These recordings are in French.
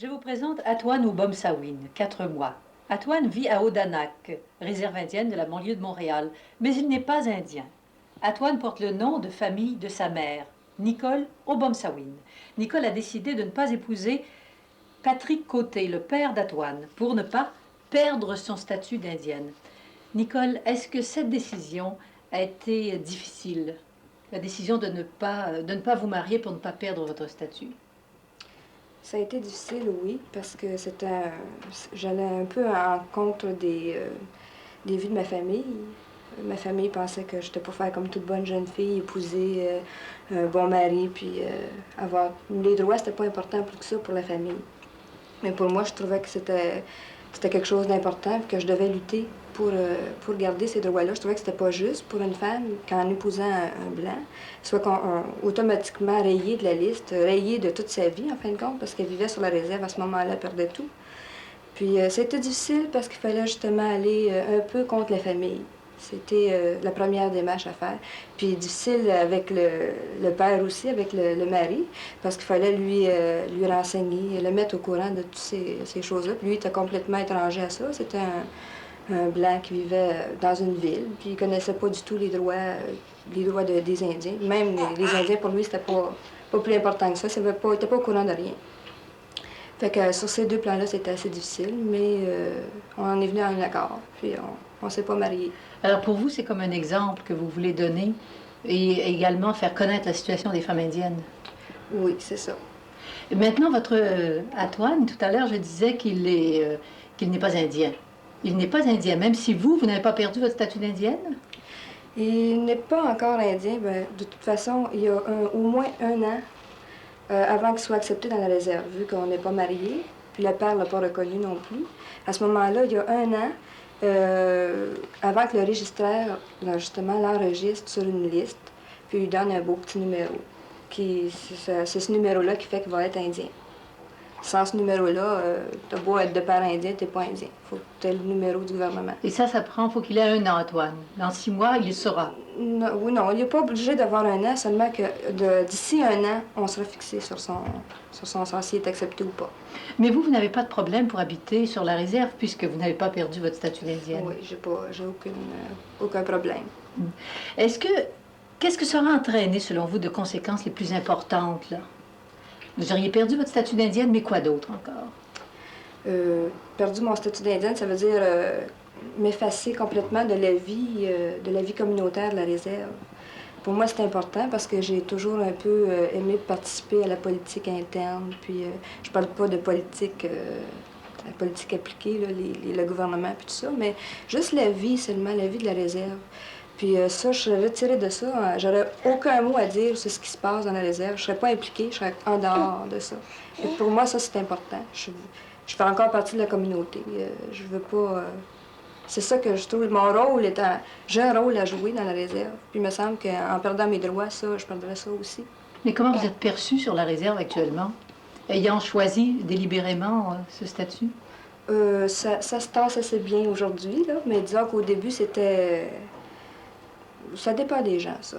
Je vous présente Atoine Obomsawin, 4 mois. Atoine vit à Odanak, réserve indienne de la banlieue de Montréal, mais il n'est pas indien. Atoine porte le nom de famille de sa mère, Nicole Obomsawin. Nicole a décidé de ne pas épouser Patrick Côté, le père d'Atoine, pour ne pas perdre son statut d'indienne. Nicole, est-ce que cette décision a été difficile? La décision de ne pas vous marier pour ne pas perdre votre statut? Ça a été difficile, oui, parce que j'allais un peu en contre des vues de ma famille. Ma famille pensait que j'étais pour faire comme toute bonne jeune fille, épouser un bon mari, puis avoir... Les droits, c'était pas important plus que ça pour la famille. Mais pour moi, je trouvais que c'était quelque chose d'important, puis que je devais lutter pour garder ces droits-là. Je trouvais que c'était pas juste pour une femme qu'en épousant un blanc, soit automatiquement rayée de la liste, rayée de toute sa vie, en fin de compte, parce qu'elle vivait sur la réserve à ce moment-là, elle perdait tout. Puis c'était difficile parce qu'il fallait justement aller un peu contre la famille. C'était la première démarche à faire. Puis difficile avec le père aussi, avec le mari, parce qu'il fallait lui renseigner, le mettre au courant de toutes ces choses-là. Puis lui, il était complètement étranger à ça. C'était un blanc qui vivait dans une ville, puis il connaissait pas du tout les droits des Indiens. Même les Indiens, pour lui, c'était pas plus important que ça. Il était pas au courant de rien. Fait que sur ces deux plans-là, c'était assez difficile, mais on en est venu à un accord, puis on s'est pas mariés. Alors pour vous, c'est comme un exemple que vous voulez donner et également faire connaître la situation des femmes indiennes. Oui, c'est ça. Et maintenant, votre Atoine, tout à l'heure, je disais qu'il n'est pas indien. Il n'est pas indien, même si vous n'avez pas perdu votre statut d'indienne? Il n'est pas encore indien. Ben, de toute façon, il y a au moins un an avant qu'il soit accepté dans la réserve, vu qu'on n'est pas mariés, puis le père ne l'a pas reconnu non plus. À ce moment-là, il y a un an, avant que le registraire, là, justement, l'enregistre sur une liste, puis il donne un beau petit numéro. C'est ce numéro-là qui fait qu'il va être indien. Sans ce numéro-là, t'as beau être de père indien, t'es pas indien. Faut que t'aies le numéro du gouvernement. Et ça prend, faut qu'il ait un an, Atoine. Dans 6 mois, il le saura. Non, oui, non, il n'est pas obligé d'avoir un an, seulement que d'ici un an, on sera fixé sur s'il est accepté ou pas. Mais vous n'avez pas de problème pour habiter sur la réserve puisque vous n'avez pas perdu votre statut d'indienne. Oui, j'ai aucun problème. Qu'est-ce que ça aura entraîné, selon vous, de conséquences les plus importantes, là? Vous auriez perdu votre statut d'indienne, mais quoi d'autre encore? Perdu mon statut d'indienne, ça veut dire m'effacer complètement de la vie communautaire de la réserve. Pour moi, c'est important parce que j'ai toujours un peu aimé participer à la politique interne. Puis, je parle pas de politique, la politique appliquée, là, le gouvernement, puis tout ça, mais juste la vie seulement, la vie de la réserve. Puis ça, je serais retirée de ça. J'aurais aucun mot à dire sur ce qui se passe dans la réserve. Je serais pas impliquée, je serais en dehors de ça. Et pour moi, ça, c'est important. Je fais encore partie de la communauté. Je veux pas... C'est ça que je trouve. Mon rôle étant... J'ai un rôle à jouer dans la réserve. Puis il me semble qu'en perdant mes droits, ça, je perdrais ça aussi. Mais comment vous êtes perçu sur la réserve actuellement, ayant choisi délibérément ce statut? Ça se tasse assez bien aujourd'hui, là. Mais disons qu'au début, c'était... Ça dépend des gens, ça.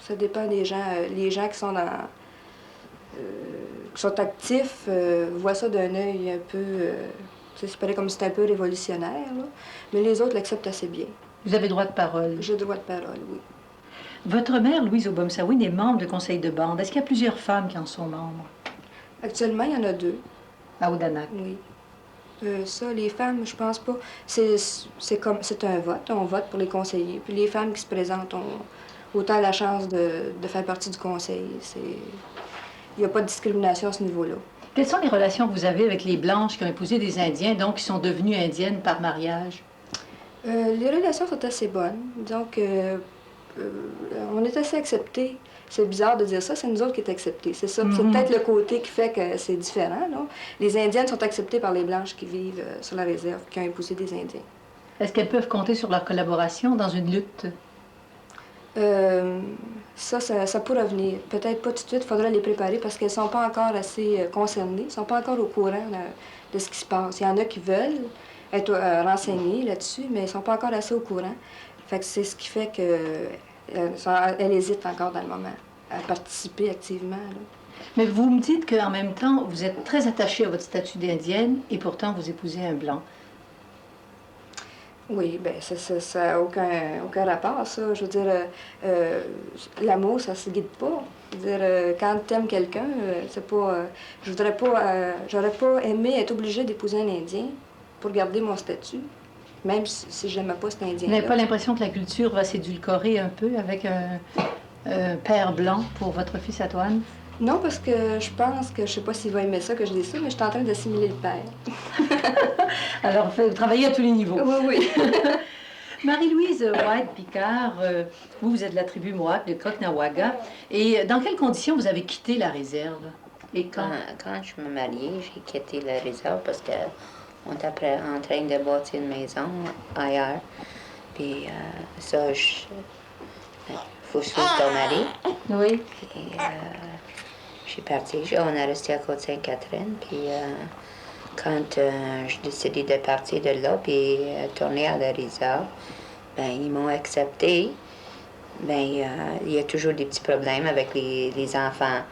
Ça dépend des gens. Les gens qui sont qui sont actifs voient ça d'un œil un peu... c'est pareil comme si c'était un peu révolutionnaire, là. Mais les autres l'acceptent assez bien. Vous avez droit de parole. J'ai droit de parole, oui. Votre mère, Louise Obomsawin, est membre du conseil de bande. Est-ce qu'il y a plusieurs femmes qui en sont membres? Actuellement, il y en a 2. À Odanak? Oui. Ça, les femmes, je pense pas. C'est un vote. On vote pour les conseillers. Puis les femmes qui se présentent ont autant la chance de faire partie du conseil. Il n'y a pas de discrimination à ce niveau-là. Quelles sont les relations que vous avez avec les Blanches qui ont épousé des Indiens, donc qui sont devenues indiennes par mariage? Les relations sont assez bonnes. Disons que on est assez acceptés. C'est bizarre de dire ça, c'est nous autres qui est acceptés. C'est ça. C'est peut-être le côté qui fait que c'est différent, là. Les Indiennes sont acceptées par les Blanches qui vivent sur la réserve, qui ont épousé des Indiens. Est-ce qu'elles peuvent compter sur leur collaboration dans une lutte? Ça pourrait venir. Peut-être pas tout de suite, il faudrait les préparer parce qu'elles ne sont pas encore assez concernées, elles ne sont pas encore au courant de ce qui se passe. Il y en a qui veulent être renseignées là-dessus, mais elles ne sont pas encore assez au courant. Fait que c'est ce qui fait qu'elles hésitent encore dans le moment à participer activement, là. Mais vous me dites qu'en même temps, vous êtes très attachée à votre statut d'indienne et pourtant vous épousez un blanc. Oui, ben ça a aucun rapport, ça. Je veux dire, euh, l'amour, ça se guide pas. Je veux dire, quand t'aimes quelqu'un, c'est pas... je voudrais pas... j'aurais pas aimé être obligée d'épouser un Indien pour garder mon statut, même si j'aimais pas cet Vous n'avez Indien-là. pas l'impression que la culture va s'édulcorer un peu avec un père blanc pour votre fils Antoine? Non, parce que je pense que, je sais pas s'il va aimer ça que je dis ça, mais je suis en train d'assimiler le père. Alors, vous travaillez à tous les niveaux. Oui, oui. Marie-Louise White-Picard, vous êtes de la tribu Mohawk de Koknawaga. Et dans quelles conditions vous avez quitté la réserve? Et quand? Quand je me mariais, j'ai quitté la réserve parce qu'on était en train de bâtir une maison ailleurs. Puis ça, faut suivre ton mari. Oui. Et j'ai parti. On est resté à Côte-Sainte-Catherine. Puis quand j'ai décidé de partir de là puis tourner à la réserve, ben ils m'ont accepté. Ben il y a toujours des petits problèmes avec les enfants.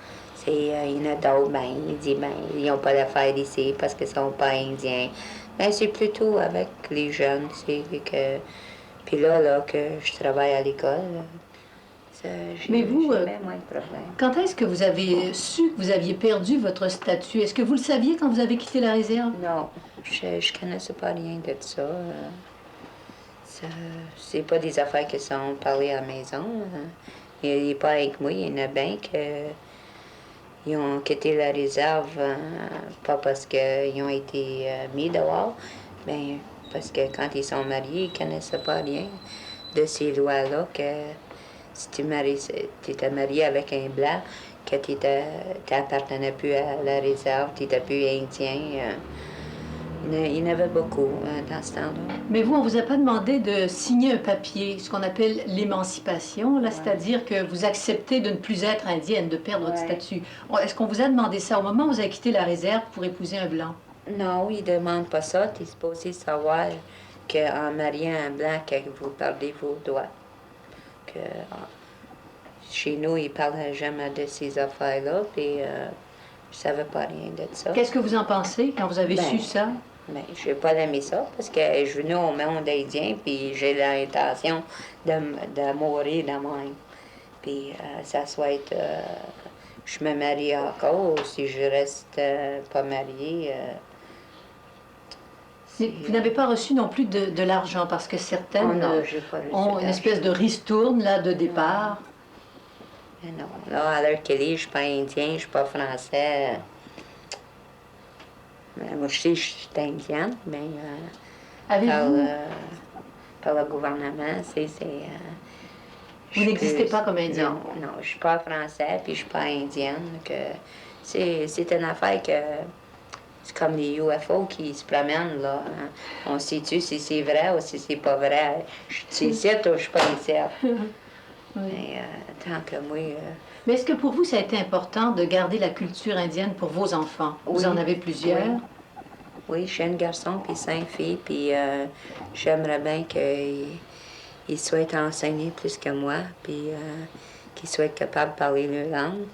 Il y en a d'autres, ben, ils disent ben, ils n'ont pas d'affaires ici parce qu'ils ne sont pas indiens. Ben, c'est plutôt avec les jeunes, c'est que... Puis là, que je travaille à l'école, Mais vous, j'ai bien moins de problèmes. quand est-ce que vous avez su que vous aviez perdu votre statut? Est-ce que vous le saviez quand vous avez quitté la réserve? Non, je ne connaissais pas rien de ça. C'est pas des affaires qui sont parlées à la maison. Il n'est pas avec moi, il y en a bien que... Ils ont quitté la réserve, pas parce qu'ils ont été mis dehors, mais parce que quand ils sont mariés, ils ne connaissaient pas rien de ces lois-là, que si tu étais marié avec un blanc, que tu n'appartenais plus à la réserve, tu n'étais plus indien. Il y en avait beaucoup dans ce temps-là. Mais vous, on ne vous a pas demandé de signer un papier, ce qu'on appelle l'émancipation, là, c'est-à-dire que vous acceptez de ne plus être indienne, de perdre votre statut. Est-ce qu'on vous a demandé ça au moment où vous avez quitté la réserve pour épouser un blanc? Non, ils ne demandent pas ça. Tu es supposé savoir qu'en mariant un blanc, que vous perdez vos droits. Que, chez nous, ils ne parlaient jamais de ces affaires-là, puis je ne savais pas rien de ça. Qu'est-ce que vous en pensez quand vous avez su ça? Ben, je n'ai pas aimé ça parce que je suis venue au monde indien, puis j'ai l'intention de mourir de même. Puis ça soit être. Je me marie encore, ou si je reste pas mariée. Vous n'avez pas reçu non plus de l'argent parce que certaines non, j'ai pas reçu ont une espèce de ristourne là, de départ. Non, là, à l'heure qu'elle est, je ne suis pas indien, je ne suis pas français. Moi, je sais que je suis indienne, mais par le gouvernement, vous n'existez pas comme indien? Non, non, je ne suis pas français, puis je ne suis pas indienne. C'est une affaire que... C'est comme les UFO qui se promènent, là. Hein. On sait-tu si c'est vrai ou si c'est pas vrai. Je suis ici ou je suis pas ici. Oui. Mais tant que moi... Mais est-ce que pour vous, ça a été important de garder la culture indienne pour vos enfants? Vous en avez plusieurs? Oui. Oui, j'ai un garçon puis 5 filles, puis j'aimerais bien qu'ils soient enseignés plus que moi, puis qu'ils soient capables de parler leur langue.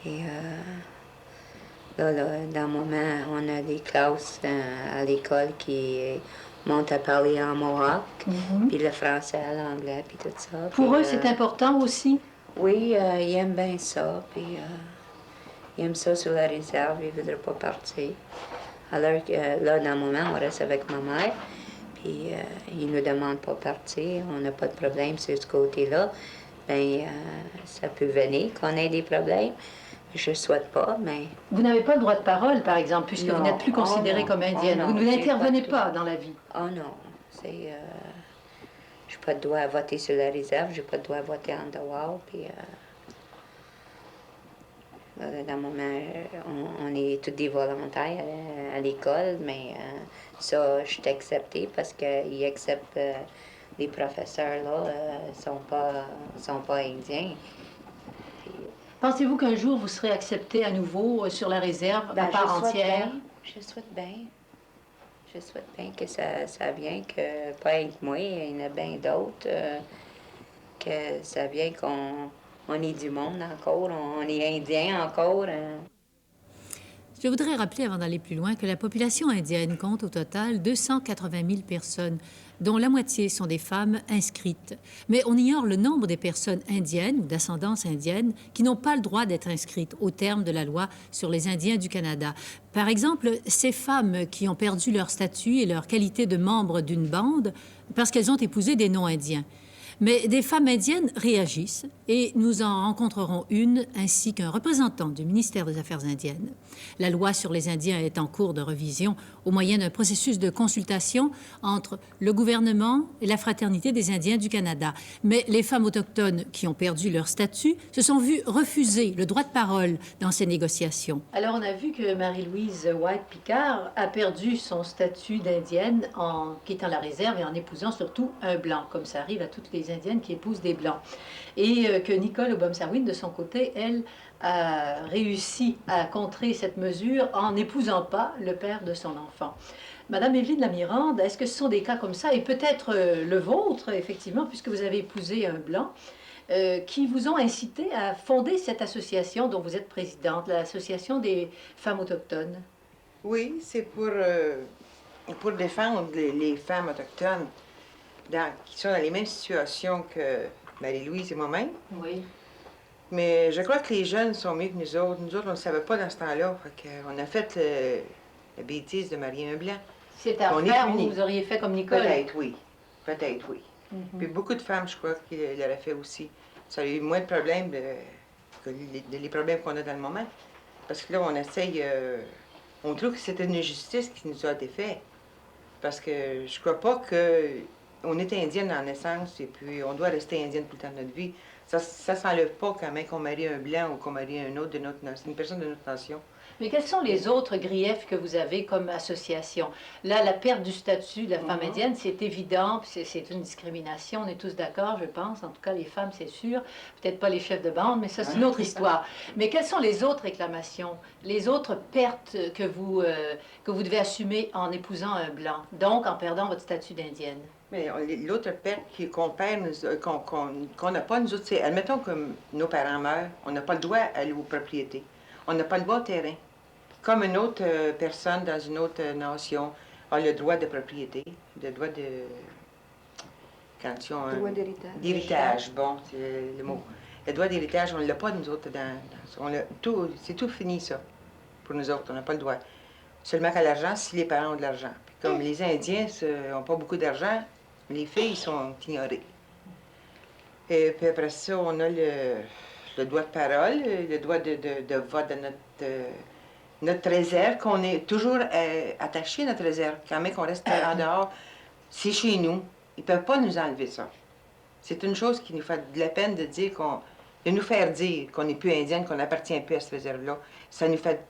Puis là, dans le moment, on a des classes à l'école qui montent à parler en mohawk, puis le français, l'anglais, puis tout ça. Pour puis, eux, c'est important aussi? Oui, ils aiment bien ça, puis ils aiment ça sur la réserve, ils ne voudraient pas partir. Alors que là, dans le moment, on reste avec ma mère, puis ils ne nous demandent pas de partir, on n'a pas de problème sur ce côté-là. Bien, ça peut venir qu'on ait des problèmes. Je ne souhaite pas, mais... Vous n'avez pas le droit de parole, par exemple, puisque vous n'êtes plus considérée comme indienne. Oh, non, vous n'intervenez pas dans la vie. Oh non, je n'ai pas le droit à voter sur la réserve, je n'ai pas le droit à voter en dehors, puis... Dans le moment, on est tous des volontaires à l'école, mais ça, je suis acceptée parce qu'ils acceptent les professeurs, là, sont pas indiens. Pensez-vous qu'un jour, vous serez accepté à nouveau sur la réserve à part entière? Je souhaite bien. Je souhaite bien que ça vienne, que pas avec moi, il y en a bien d'autres, que ça vienne On est du monde encore, on est Indiens encore. Je voudrais rappeler, avant d'aller plus loin, que la population indienne compte au total 280 000 personnes, dont la moitié sont des femmes inscrites. Mais on ignore le nombre des personnes indiennes ou d'ascendance indienne qui n'ont pas le droit d'être inscrites au terme de la loi sur les Indiens du Canada. Par exemple, ces femmes qui ont perdu leur statut et leur qualité de membre d'une bande parce qu'elles ont épousé des non-indiens. Mais des femmes indiennes réagissent et nous en rencontrerons une ainsi qu'un représentant du ministère des Affaires indiennes. La loi sur les Indiens est en cours de revision au moyen d'un processus de consultation entre le gouvernement et la Fraternité des Indiens du Canada. Mais les femmes autochtones qui ont perdu leur statut se sont vues refuser le droit de parole dans ces négociations. Alors on a vu que Marie-Louise White-Picard a perdu son statut d'indienne en quittant la réserve et en épousant surtout un blanc, comme ça arrive à toutes les indiennes qui épousent des blancs. Et que Nicole Obomsawin, de son côté, elle, a réussi à contrer cette mesure en n'épousant pas le père de son enfant. Madame Evelyne Lamirande, est-ce que ce sont des cas comme ça, et peut-être le vôtre, effectivement, puisque vous avez épousé un blanc, qui vous ont incité à fonder cette association dont vous êtes présidente, l'Association des femmes autochtones? Oui, c'est pour défendre les femmes autochtones qui sont dans les mêmes situations que Marie-Louise et moi-même. Oui. Mais je crois que les jeunes sont mieux que nous autres. Nous autres, on ne le savait pas dans ce temps-là. On a fait la bêtise de marier un blanc. C'est à On faire est ou unis. vous auriez fait comme Nicole? Peut-être, oui. Peut-être, oui. Puis Mhm. beaucoup de femmes, je crois, qui l'auraient fait aussi. Ça a eu moins de problèmes que les problèmes qu'on a dans le moment. Parce que là, on essaye... on trouve que c'est une injustice qui nous a été faite. Parce que je crois pas que... On est indienne en naissance et puis on doit rester indienne tout le temps de notre vie. Ça s'enlève pas quand même qu'on marie un blanc ou qu'on marie un autre de notre nation, une personne de notre nation. Mais quels sont les autres griefs que vous avez comme association? Là, la perte du statut de la femme indienne, c'est évident, c'est une discrimination, on est tous d'accord, je pense. En tout cas, les femmes, c'est sûr. Peut-être pas les chefs de bande, mais ça, c'est une autre histoire. Mais quelles sont les autres réclamations, les autres pertes que vous devez assumer en épousant un blanc, donc en perdant votre statut d'indienne? Mais l'autre perte qu'on perd, qu'on n'a pas, nous autres, c'est, admettons que nos parents meurent, on n'a pas le droit d'aller aux propriétés. On n'a pas le droit au terrain. Comme une autre personne dans une autre nation a le droit de propriété, le droit de... Quand ils ont un... Droit d'héritage. D'héritage, bon, c'est le mot. Le droit d'héritage, on ne l'a pas, nous autres, c'est tout fini, ça, pour nous autres, on n'a pas le droit. Seulement qu'à l'argent, si les parents ont de l'argent. Puis comme les Indiens n'ont pas beaucoup d'argent, les filles sont ignorées. Et puis après ça, on a le droit de parole, le droit de vote de notre réserve, qu'on est toujours attaché à notre réserve. Quand même qu'on reste en dehors, c'est chez nous. Ils ne peuvent pas nous enlever ça. C'est une chose qui nous fait de la peine de dire de nous faire dire qu'on n'est plus indienne, qu'on n'appartient plus à cette réserve-là. Ça nous fait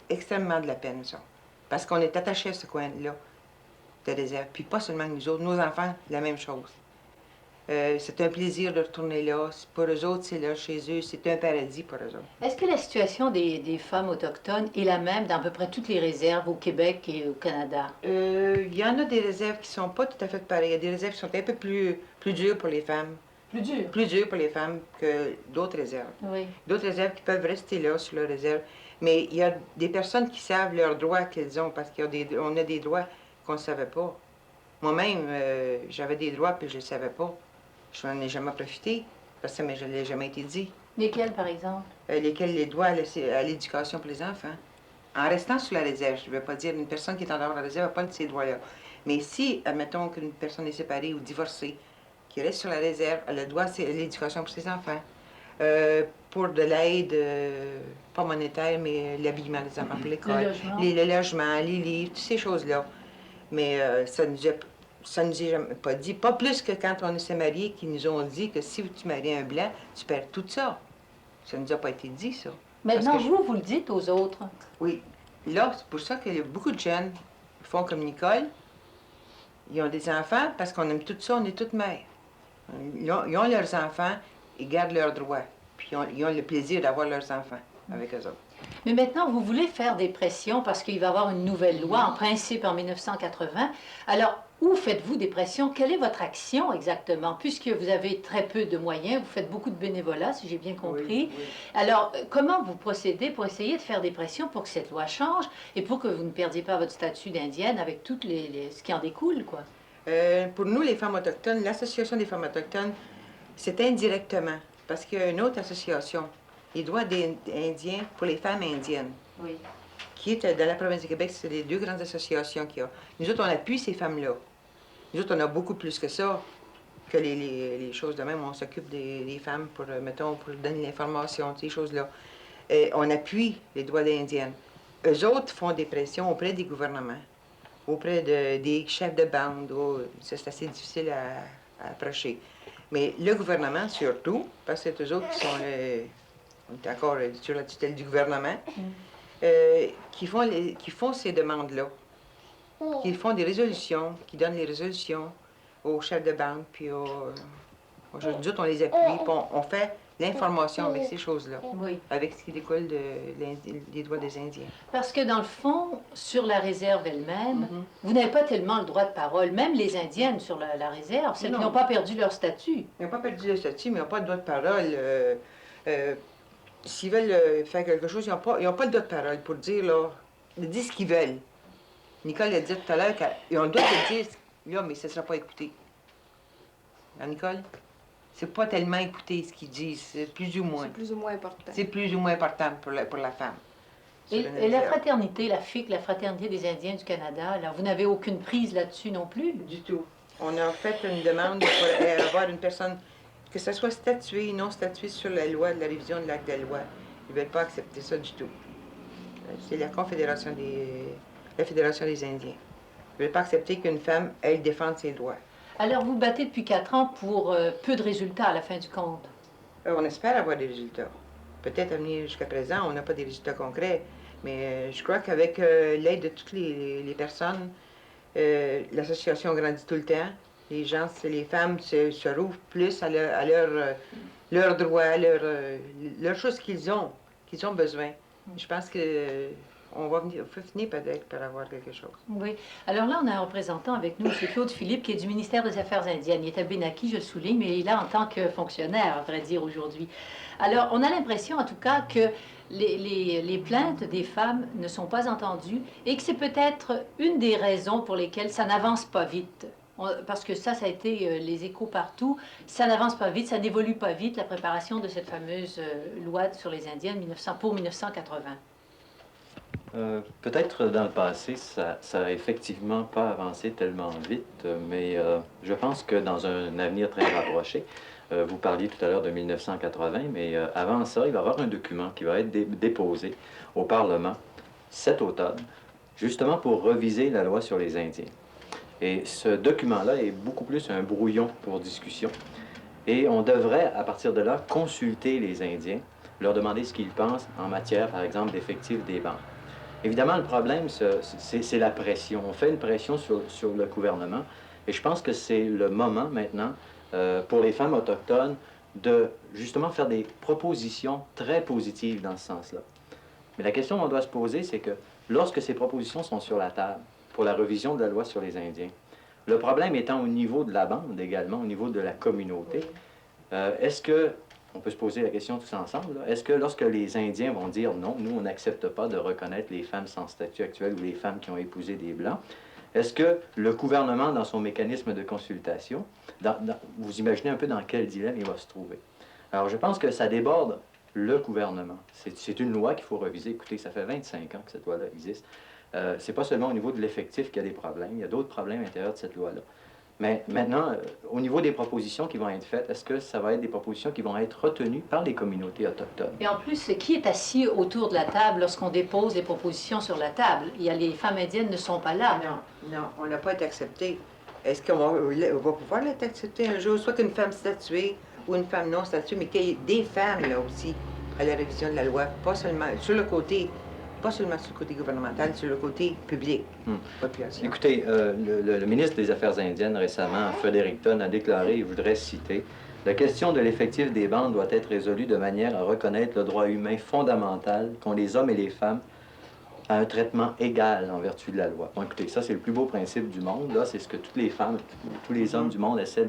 extrêmement de la peine, ça. Parce qu'on est attaché à ce coin-là de réserve. Puis pas seulement nous autres, nos enfants, la même chose. C'est un plaisir de retourner là. Pour eux autres, c'est là chez eux. C'est un paradis pour eux autres. Est-ce que la situation des femmes autochtones est la même dans à peu près toutes les réserves au Québec et au Canada? Il y en a des réserves qui sont pas tout à fait pareilles. Il y a des réserves qui sont un peu plus dures pour les femmes. Plus dur? Plus dures pour les femmes que d'autres réserves. Oui. D'autres réserves qui peuvent rester là, sur leur réserve. Mais il y a des personnes qui savent leurs droits qu'elles ont, parce qu'on a des droits qu'on ne savait pas. Moi-même, j'avais des droits, puis je ne les savais pas. Je n'en ai jamais profité, parce que je ne l'ai jamais été dit. Lesquels, par exemple? Les droits à l'éducation pour les enfants. En restant sur la réserve, je ne veux pas dire une personne qui est en dehors de la réserve n'a pas ces droits-là. Mais si, admettons qu'une personne est séparée ou divorcée, qui reste sur la réserve, elle a le droit à l'éducation pour ses enfants. Pour de l'aide, pas monétaire, mais l'habillement des enfants pour l'école, le logement, les livres, toutes ces choses-là. Mais ça nous est jamais pas dit. Pas plus que quand on s'est mariés, qui nous ont dit que si tu maries un blanc, tu perds tout ça. Ça nous a pas été dit, ça. Maintenant, vous le dites aux autres. Oui. Là, c'est pour ça que beaucoup de jeunes font comme Nicole. Ils ont des enfants parce qu'on aime tout ça, on est toutes mères. Ils ont leurs enfants, ils gardent leurs droits. Puis ils ont le plaisir d'avoir leurs enfants avec eux autres. Mais maintenant, vous voulez faire des pressions parce qu'il va y avoir une nouvelle loi, en principe en 1980. Alors, où faites-vous des pressions? Quelle est votre action exactement? Puisque vous avez très peu de moyens, vous faites beaucoup de bénévolat, si j'ai bien compris. Oui, oui. Alors, comment vous procédez pour essayer de faire des pressions pour que cette loi change et pour que vous ne perdiez pas votre statut d'indienne avec tout ce qui en découle, quoi? Pour nous, les femmes autochtones, l'Association des femmes autochtones, c'est indirectement, parce qu'il y a une autre association, les droits des Indiens pour les femmes indiennes, Oui. qui est dans la province du Québec. C'est les deux grandes associations qu'il y a. Nous autres, on appuie ces femmes-là. Nous autres, on a beaucoup plus que ça, que les choses de même. On s'occupe des femmes pour, mettons, pour donner l'information, ces choses-là. On appuie les droits des Indiennes. Eux autres font des pressions auprès des gouvernements, auprès des chefs de bande. Oh, ça, c'est assez difficile à approcher. Mais le gouvernement, surtout, parce que c'est eux autres qui sont, on est encore sur la tutelle du gouvernement, qui font ces demandes-là, qui font des résolutions, qui donnent les résolutions aux chefs de bande, puis nous autres, on les appuie, puis on fait l'information avec ces choses-là, Oui. avec ce qui découle des droits des Indiens. Parce que dans le fond, sur la réserve elle-même, Mhm. vous n'avez pas tellement le droit de parole. Même les Indiennes sur la réserve, celles qui Non. n'ont pas perdu leur statut. Ils n'ont pas perdu le statut, mais ils n'ont pas de droit de parole. S'ils veulent faire quelque chose, ils n'ont pas le droit de parole pour dire, là, de dire ce qu'ils veulent. Nicole a dit tout à l'heure qu'ils ont le droit de dire, là, mais ça ne sera pas écouté. Hein, Nicole? C'est pas tellement écouté ce qu'ils disent, c'est plus ou moins. C'est plus ou moins important. C'est plus ou moins important pour la femme. Et, Sur et la réserve. fraternité, la FIC, la Fraternité des Indiens du Canada, là, vous n'avez aucune prise là-dessus non plus? Du tout. On a fait une demande pour avoir une personne, que ce soit statuée, non statuée sur la loi, de la révision de l'acte de la loi. Ils ne veulent pas accepter ça du tout. C'est la Fédération des Indiens. Ils ne veulent pas accepter qu'une femme, elle, défende ses droits. Alors, vous battez depuis 4 ans pour peu de résultats à la fin du compte. On espère avoir des résultats. Peut-être à venir jusqu'à présent, on n'a pas des résultats concrets, mais je crois qu'avec l'aide de toutes les personnes, l'association grandit tout le temps. Les gens, les femmes se rouvrent plus à leurs droits, à leurs choses qu'ils ont besoin. Je pense que on va finir peut-être par avoir quelque chose. Oui. Alors là, on a un représentant avec nous, M. Claude Philippe, qui est du ministère des Affaires indiennes. Il est à Benaki, je le souligne, mais il est là en tant que fonctionnaire, à vrai dire, aujourd'hui. Alors, on a l'impression, en tout cas, que les plaintes des femmes ne sont pas entendues et que c'est peut-être une des raisons pour lesquelles ça n'avance pas vite. Parce que ça a été les échos partout. Ça n'avance pas vite, ça n'évolue pas vite, la préparation de cette fameuse loi sur les Indiennes pour 1980. Peut-être dans le passé, ça n'a effectivement pas avancé tellement vite, mais je pense que dans un avenir très rapproché, vous parliez tout à l'heure de 1980, mais avant ça, il va y avoir un document qui va être déposé au Parlement cet automne, justement pour reviser la loi sur les Indiens. Et ce document-là est beaucoup plus un brouillon pour discussion. Et on devrait, à partir de là, consulter les Indiens, leur demander ce qu'ils pensent en matière, par exemple, d'effectifs des banques. Évidemment, le problème, c'est la pression. On fait une pression sur le gouvernement. Et je pense que c'est le moment maintenant pour les femmes autochtones de justement faire des propositions très positives dans ce sens-là. Mais la question qu'on doit se poser, c'est que lorsque ces propositions sont sur la table pour la revision de la loi sur les Indiens, le problème étant au niveau de la bande également, au niveau de la communauté, est-ce que, on peut se poser la question tous ensemble, est-ce que lorsque les Indiens vont dire non, nous on n'accepte pas de reconnaître les femmes sans statut actuel ou les femmes qui ont épousé des Blancs, est-ce que le gouvernement, dans son mécanisme de consultation, vous imaginez un peu dans quel dilemme il va se trouver? Alors je pense que ça déborde le gouvernement. C'est une loi qu'il faut reviser. Écoutez, ça fait 25 ans que cette loi-là existe. C'est pas seulement au niveau de l'effectif qu'il y a des problèmes, il y a d'autres problèmes à l'intérieur de cette loi-là. Mais maintenant, au niveau des propositions qui vont être faites, est-ce que ça va être des propositions qui vont être retenues par les communautés autochtones? Et en plus, qui est assis autour de la table lorsqu'on dépose des propositions sur la table? Les femmes indiennes ne sont pas là. Non, on n'a pas été accepté. Est-ce qu'on va pouvoir l'être accepté un jour, soit qu'une femme statuée ou une femme non statuée, mais qu'il y ait des femmes là aussi à la révision de la loi, pas seulement sur le côté gouvernemental, sur le côté public, population. Écoutez, le ministre des Affaires indiennes récemment, Fredericton, a déclaré, il voudrait citer, La question de l'effectif des bandes doit être résolue de manière à reconnaître le droit humain fondamental qu'ont les hommes et les femmes à un traitement égal en vertu de la loi. Bon, écoutez, ça, c'est le plus beau principe du monde. Là, c'est ce que toutes les femmes, tous les hommes du monde essaient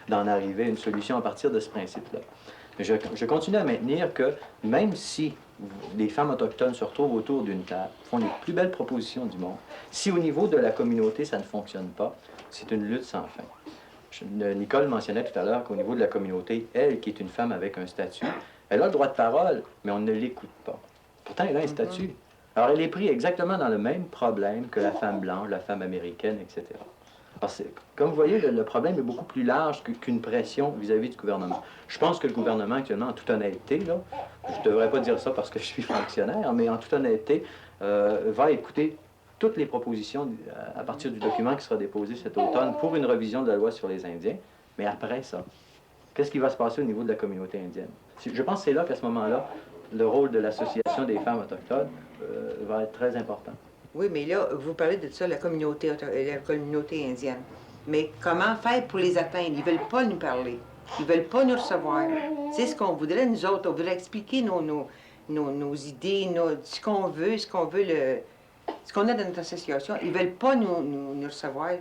d'en arriver à une solution à partir de ce principe-là. Mais je continue à maintenir que même si les femmes autochtones se retrouvent autour d'une table, font les plus belles propositions du monde, si au niveau de la communauté, ça ne fonctionne pas, c'est une lutte sans fin. Nicole mentionnait tout à l'heure qu'au niveau de la communauté, elle, qui est une femme avec un statut, elle a le droit de parole, mais on ne l'écoute pas. Pourtant, elle a un statut. Alors, elle est prise exactement dans le même problème que la femme blanche, la femme américaine, etc. Alors, comme vous voyez, le problème est beaucoup plus large qu'une pression vis-à-vis du gouvernement. Je pense que le gouvernement, actuellement, en toute honnêteté, là, je ne devrais pas dire ça parce que je suis fonctionnaire, mais en toute honnêteté, va écouter toutes les propositions à partir du document qui sera déposé cet automne pour une revision de la loi sur les Indiens. Mais après ça, qu'est-ce qui va se passer au niveau de la communauté indienne? Je pense que c'est là qu'à ce moment-là, le rôle de l'Association des femmes autochtones va être très important. Oui, mais là, vous parlez de ça, la communauté indienne. Mais comment faire pour les atteindre? Ils ne veulent pas nous parler. Ils ne veulent pas nous recevoir. C'est ce qu'on voudrait, nous autres. On voudrait expliquer nos idées, ce qu'on veut, ce qu'on a dans notre association. Ils ne veulent pas nous recevoir.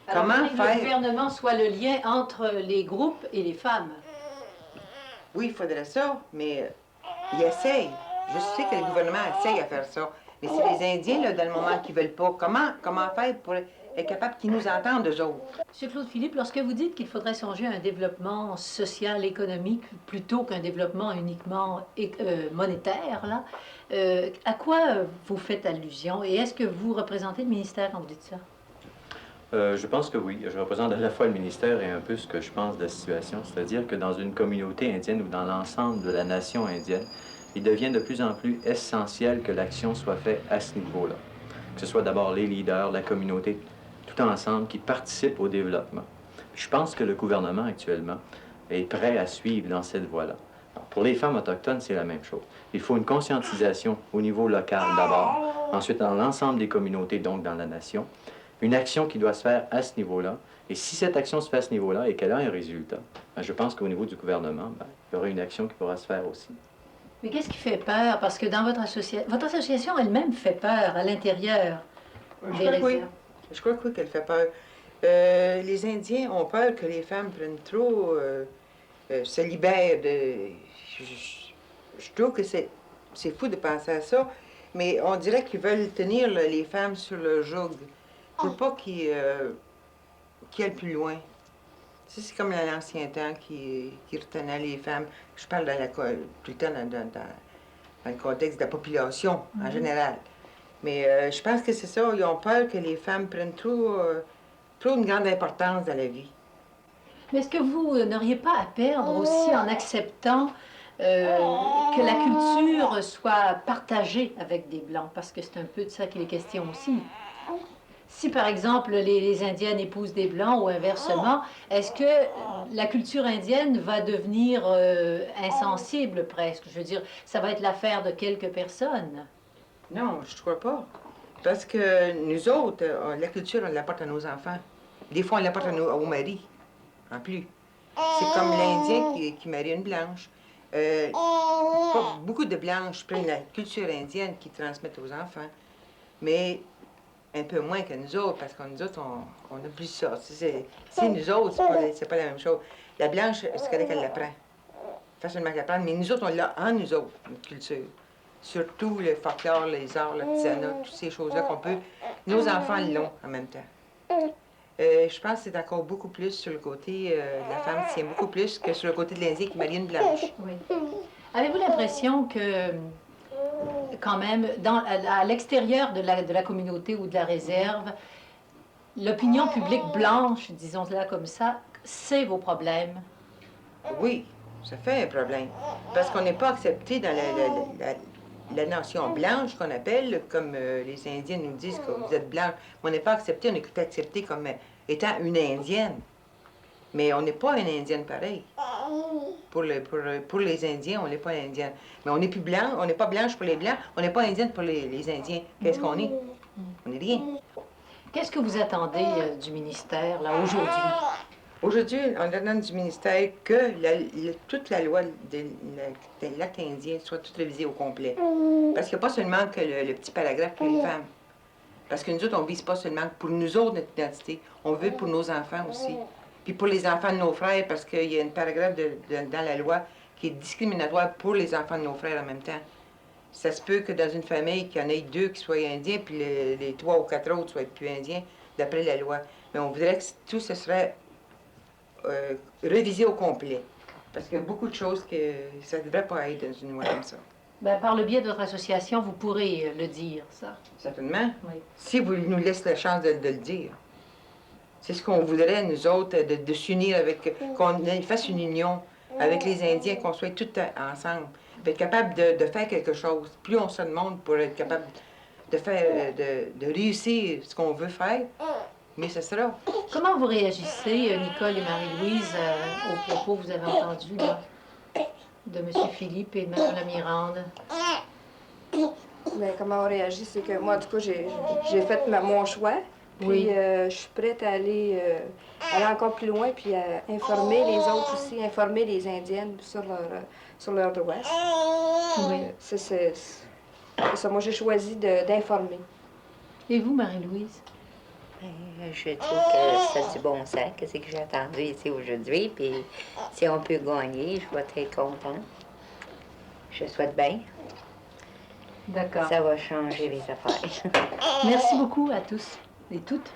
Alors, Comment que faire? le gouvernement soit le lien entre les groupes et les femmes. Oui, il faudrait ça, mais ils essayent. Je sais que le gouvernement essaye à faire ça. Mais c'est les Indiens, là, dans le moment, qui ne veulent pas. Comment faire pour être capable qu'ils nous entendent, eux autres? Monsieur Claude Philippe, lorsque vous dites qu'il faudrait songer à un développement social, économique, plutôt qu'un développement uniquement monétaire, là, à quoi vous faites allusion? Et est-ce que vous représentez le ministère quand vous dites ça? Je pense que oui. Je représente à la fois le ministère et un peu ce que je pense de la situation. C'est-à-dire que dans une communauté indienne ou dans l'ensemble de la nation indienne, il devient de plus en plus essentiel que l'action soit faite à ce niveau-là. Que ce soit d'abord les leaders, la communauté, tout ensemble qui participent au développement. Je pense que le gouvernement actuellement est prêt à suivre dans cette voie-là. Pour les femmes autochtones, c'est la même chose. Il faut une conscientisation au niveau local d'abord, ensuite dans l'ensemble des communautés, donc dans la nation, une action qui doit se faire à ce niveau-là. Et si cette action se fait à ce niveau-là et qu'elle a un résultat, ben, je pense qu'au niveau du gouvernement, ben, il y aura une action qui pourra se faire aussi. Mais qu'est-ce qui fait peur? Parce que dans votre association elle-même fait peur à l'intérieur des réserves. Je crois que oui qu'elle fait peur. Les Indiens ont peur que les femmes prennent trop, se libèrent de... Je trouve que c'est fou de penser à ça, mais on dirait qu'ils veulent tenir là, les femmes sur le joug pour pas qu'ils aillent plus loin. C'est comme à l'ancien temps qui retenait les femmes. Je parle tout le temps dans le contexte de la population en général. Mais je pense que c'est ça, ils ont peur que les femmes prennent trop une grande importance dans la vie. Mais est-ce que vous n'auriez pas à perdre aussi en acceptant que la culture soit partagée avec des Blancs? Parce que c'est un peu de ça qu'il est question aussi. Si, par exemple, les Indiennes épousent des Blancs ou inversement, est-ce que la culture indienne va devenir insensible presque? Je veux dire, ça va être l'affaire de quelques personnes. Non, je ne crois pas. Parce que nous autres, la culture, on l'apporte à nos enfants. Des fois, on l'apporte au mari, en plus. C'est comme l'Indien qui marie une Blanche. Pas beaucoup de Blanches prennent la culture indienne qui transmettent aux enfants. Mais un peu moins que nous autres, parce que nous autres, on a plus ça. C'est nous autres, c'est pas la même chose. La Blanche, c'est qu'elle l'apprend. Facilement qu'elle l'apprend, mais nous autres, on l'a en nous autres, notre culture. Surtout le folklore, les arts, l'artisanat, toutes ces choses-là qu'on peut... Nos enfants l'ont en même temps. Je pense que c'est encore beaucoup plus sur le côté de la femme qui tient beaucoup plus que sur le côté de l'Indien qui marie une Blanche. Oui. Avez-vous l'impression que, quand même, à l'extérieur de la communauté ou de la réserve, l'opinion publique blanche, disons-la comme ça, sait vos problèmes? Oui, ça fait un problème. Parce qu'on n'est pas accepté dans la nation blanche qu'on appelle, comme les Indiens nous disent que vous êtes blanche. On n'est pas accepté, on est accepté comme étant une Indienne. Mais on n'est pas une Indienne pareil. Pour les Indiens, on n'est pas Indienne. Mais on n'est plus blanc, on n'est pas blanche pour les Blancs, on n'est pas Indienne pour les Indiens. Qu'est-ce qu'on est? On n'est rien. Qu'est-ce que vous attendez du ministère, là, aujourd'hui? Aujourd'hui, on demande du ministère que toute la loi de l'acte indien soit toute révisée au complet. Parce qu'il n'y a pas seulement que le petit paragraphe pour les femmes. Parce que nous autres, on ne vise pas seulement pour nous autres notre identité, on veut pour nos enfants aussi. Puis pour les enfants de nos frères, parce qu'il y a un paragraphe dans la loi qui est discriminatoire pour les enfants de nos frères en même temps. Ça se peut que dans une famille, qu'il y en ait 2 qui soient indiens, puis les 3 ou 4 autres soient plus indiens, d'après la loi. Mais on voudrait que tout ce serait révisé au complet. Parce qu'il y a beaucoup de choses que ça ne devrait pas être dans une loi comme ça. Ben, par le biais de votre association, vous pourrez le dire, ça. Certainement. Oui. Si vous nous laissez la chance de le dire. C'est ce qu'on voudrait, nous autres, de s'unir avec, qu'on fasse une union avec les Indiens, qu'on soit tous ensemble. Être capable de faire quelque chose. Plus on se demande pour être capable de faire, de réussir ce qu'on veut faire, mais ce sera. Comment vous réagissez, Nicole et Marie-Louise, aux propos que vous avez entendus là, de M. Philippe et de Mme la Mirande? Mais comment on réagit, c'est que moi, du coup, j'ai fait mon choix. Puis Oui. je suis prête à aller encore plus loin, puis à informer les autres aussi, informer les Indiennes sur leurs droits. Oui. C'est ça. Moi, j'ai choisi d'informer. Et vous, Marie-Louise? Je trouve que c'est du bon sens, que c'est que j'ai attendu ici aujourd'hui. Puis si on peut gagner, je vais être très contente. Je souhaite bien. D'accord. Ça va changer les affaires. Merci beaucoup à tous et toutes.